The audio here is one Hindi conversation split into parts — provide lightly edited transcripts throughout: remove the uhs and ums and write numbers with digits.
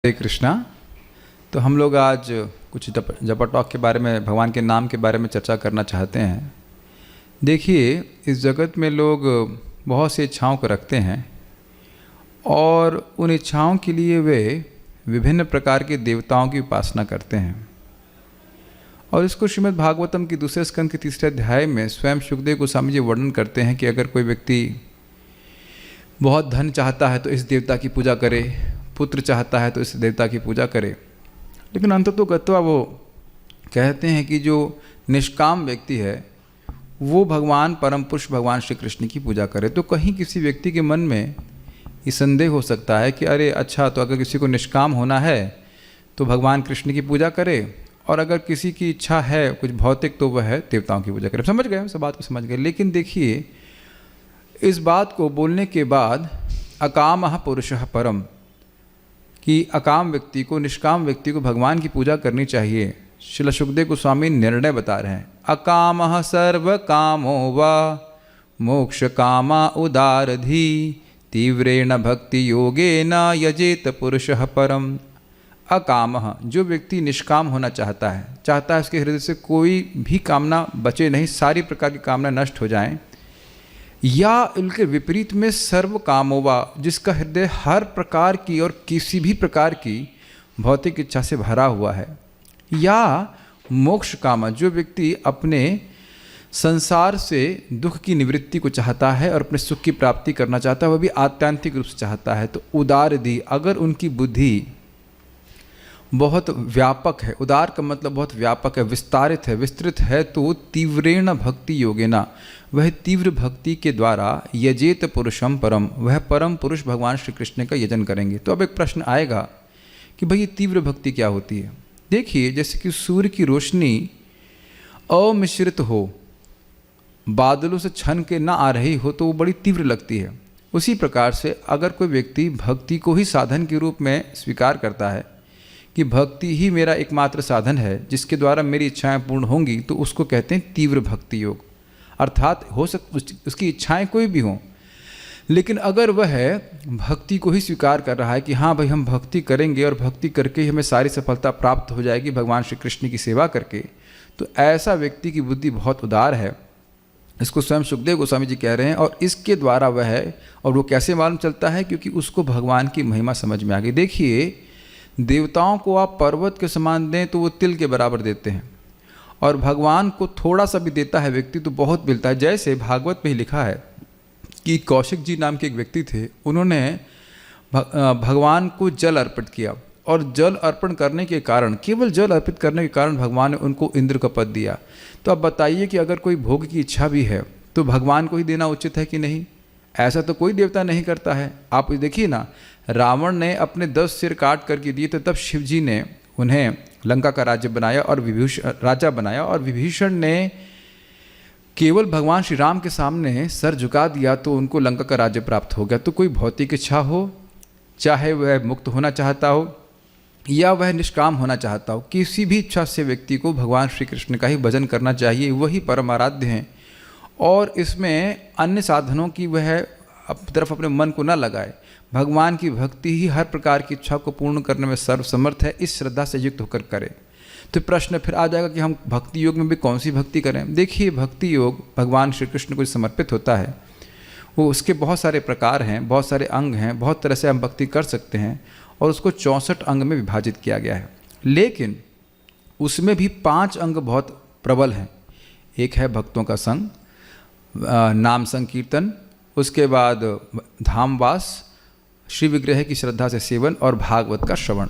हरे कृष्णा। तो हम लोग आज कुछ जपा टॉक के बारे में, भगवान के नाम के बारे में चर्चा करना चाहते हैं। देखिए, इस जगत में लोग बहुत सी इच्छाओं को रखते हैं और उन इच्छाओं के लिए वे विभिन्न प्रकार के देवताओं की उपासना करते हैं। और इसको श्रीमद् भागवतम की दूसरे स्कंद के तीसरे अध्याय में स्वयं सुखदेव गोस्वामी जी वर्णन करते हैं कि अगर कोई व्यक्ति बहुत धन चाहता है तो इस देवता की पूजा करे, पुत्र चाहता है तो इस देवता की पूजा करे। लेकिन अंततोगत्वा वो कहते हैं कि जो निष्काम व्यक्ति है वो भगवान परम पुरुष भगवान श्री कृष्ण की पूजा करे। तो कहीं किसी व्यक्ति के मन में ये संदेह हो सकता है कि अरे अच्छा, तो अगर किसी को निष्काम होना है तो भगवान कृष्ण की पूजा करे, और अगर किसी की इच्छा है कुछ भौतिक तो वह है देवताओं की पूजा करे। समझ गए, सब बात को समझ गए। लेकिन देखिए, इस बात को बोलने के बाद अकामः पुरुषः परम, कि अकाम व्यक्ति को, निष्काम व्यक्ति को भगवान की पूजा करनी चाहिए। श्रील सुखदेव गोस्वामी निर्णय बता रहे हैं, अकामः सर्व कामो वा मोक्ष कामा उदारधी तीव्रेण भक्ति योगेन यजेत पुरुषः परम। अकामः, जो व्यक्ति निष्काम होना चाहता है उसके हृदय से कोई भी कामना बचे नहीं, सारी प्रकार की कामना नष्ट हो जाएं, या इनके विपरीत में सर्व कामोवा, जिसका हृदय हर प्रकार की और किसी भी प्रकार की भौतिक इच्छा से भरा हुआ है, या मोक्ष कामा, जो व्यक्ति अपने संसार से दुख की निवृत्ति को चाहता है और अपने सुख की प्राप्ति करना चाहता है, वह भी आत्यांतिक रूप से चाहता है। तो उदार दी, अगर उनकी बुद्धि बहुत व्यापक है, उदार का मतलब बहुत व्यापक है, विस्तारित है, विस्तृत है, तो तीव्रेण भक्ति योगेना, वह तीव्र भक्ति के द्वारा यजेत पुरुषम परम, वह परम पुरुष भगवान श्री कृष्ण का यजन करेंगे। तो अब एक प्रश्न आएगा कि भाई ये तीव्र भक्ति क्या होती है। देखिए, जैसे कि सूर्य की रोशनी अमिश्रित हो, बादलों से छन के ना आ रही हो, तो वो बड़ी तीव्र लगती है। उसी प्रकार से अगर कोई व्यक्ति भक्ति को ही साधन के रूप में स्वीकार करता है कि भक्ति ही मेरा एकमात्र साधन है जिसके द्वारा मेरी इच्छाएं पूर्ण होंगी, तो उसको कहते हैं तीव्र भक्ति योग। अर्थात हो उसकी इच्छाएं कोई भी हों, लेकिन अगर वह भक्ति को ही स्वीकार कर रहा है कि हाँ भाई हम भक्ति करेंगे और भक्ति करके ही हमें सारी सफलता प्राप्त हो जाएगी भगवान श्री कृष्ण की सेवा करके, तो ऐसा व्यक्ति की बुद्धि बहुत उदार है। इसको स्वयं सुखदेव गोस्वामी जी कह रहे हैं। और इसके द्वारा और वो कैसे मालूम चलता है, क्योंकि उसको भगवान की महिमा समझ में आ गई। देखिए, देवताओं को आप पर्वत के समान दें तो वो तिल के बराबर देते हैं, और भगवान को थोड़ा सा भी देता है व्यक्ति तो बहुत मिलता है। जैसे भागवत में ही लिखा है कि कौशिक जी नाम के एक व्यक्ति थे, उन्होंने भगवान को जल अर्पित किया, और जल अर्पण करने के कारण, केवल जल अर्पित करने के कारण भगवान ने उनको इंद्र का पद दिया। तो अब बताइए कि अगर कोई भोग की इच्छा भी है तो भगवान को ही देना उचित है कि नहीं? ऐसा तो कोई देवता नहीं करता है। आप देखिए ना, रावण ने अपने 10 सिर काट करके दिए, तो तब शिव जी ने उन्हें लंका का राज्य बनाया और राजा बनाया, और विभीषण ने केवल भगवान श्री राम के सामने सर झुका दिया तो उनको लंका का राज्य प्राप्त हो गया। तो कोई भौतिक इच्छा हो, चाहे वह मुक्त होना चाहता हो या वह निष्काम होना चाहता हो, किसी भी इच्छा से व्यक्ति को भगवान श्री कृष्ण का ही भजन करना चाहिए, वही परम आराध्य हैं। और इसमें अन्य साधनों की वह तरफ अपने मन को न लगाए। भगवान की भक्ति ही हर प्रकार की इच्छा को पूर्ण करने में सर्वसमर्थ है, इस श्रद्धा से युक्त होकर करें। तो प्रश्न फिर आ जाएगा कि हम भक्ति योग में भी कौन सी भक्ति करें। देखिए, भक्ति योग भगवान श्री कृष्ण को समर्पित होता है, वो उसके बहुत सारे प्रकार हैं, बहुत सारे अंग हैं, बहुत तरह से हम भक्ति कर सकते हैं, और उसको 64 अंग में विभाजित किया गया है। लेकिन उसमें भी 5 अंग बहुत प्रबल हैं। एक है भक्तों का संग, नाम संकीर्तन, उसके बाद धामवास, श्री विग्रह की श्रद्धा से सेवन, और भागवत का श्रवण।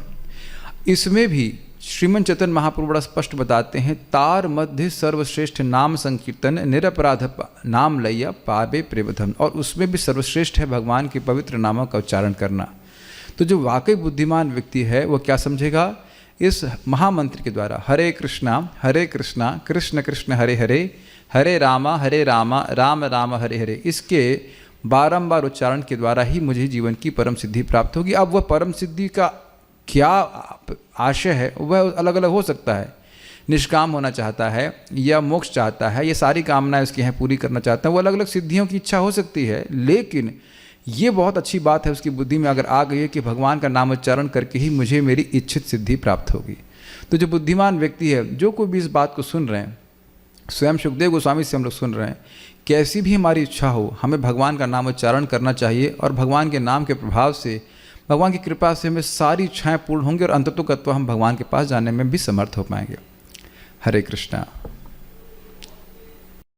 इसमें भी श्रीमन चैतन्य महाप्रभु बड़ा स्पष्ट बताते हैं, तार मध्य सर्वश्रेष्ठ नाम संकीर्तन निरपराध नाम लैया पावे प्रेमधन। और उसमें भी सर्वश्रेष्ठ है भगवान के पवित्र नामों का उच्चारण करना। तो जो वाकई बुद्धिमान व्यक्ति है वह क्या समझेगा, इस महामंत्र के द्वारा हरे कृष्णा कृष्ण कृष्ण हरे हरे, हरे रामा राम राम हरे हरे, इसके बारंबार उच्चारण के द्वारा ही मुझे जीवन की परम सिद्धि प्राप्त होगी। अब वह परम सिद्धि का क्या आशय है वह अलग अलग हो सकता है। निष्काम होना चाहता है या मोक्ष चाहता है, ये सारी कामनाएं उसकी हैं पूरी करना चाहता है, वो अलग अलग सिद्धियों की इच्छा हो सकती है। लेकिन ये बहुत अच्छी बात है उसकी बुद्धि में अगर आ गई है कि भगवान का नाम उच्चारण करके ही मुझे मेरी इच्छित सिद्धि प्राप्त होगी। तो जो बुद्धिमान व्यक्ति है, जो कोई भी इस बात को सुन रहे हैं, स्वयं सुखदेव गोस्वामी से हम लोग सुन रहे हैं, कैसी भी हमारी इच्छा हो, हमें भगवान का नाम उच्चारण करना चाहिए और भगवान के नाम के प्रभाव से, भगवान की कृपा से हमें सारी इच्छाएं पूर्ण होंगी और अंततोगत्वा हम भगवान के पास जाने में भी समर्थ हो पाएंगे। हरे कृष्णा।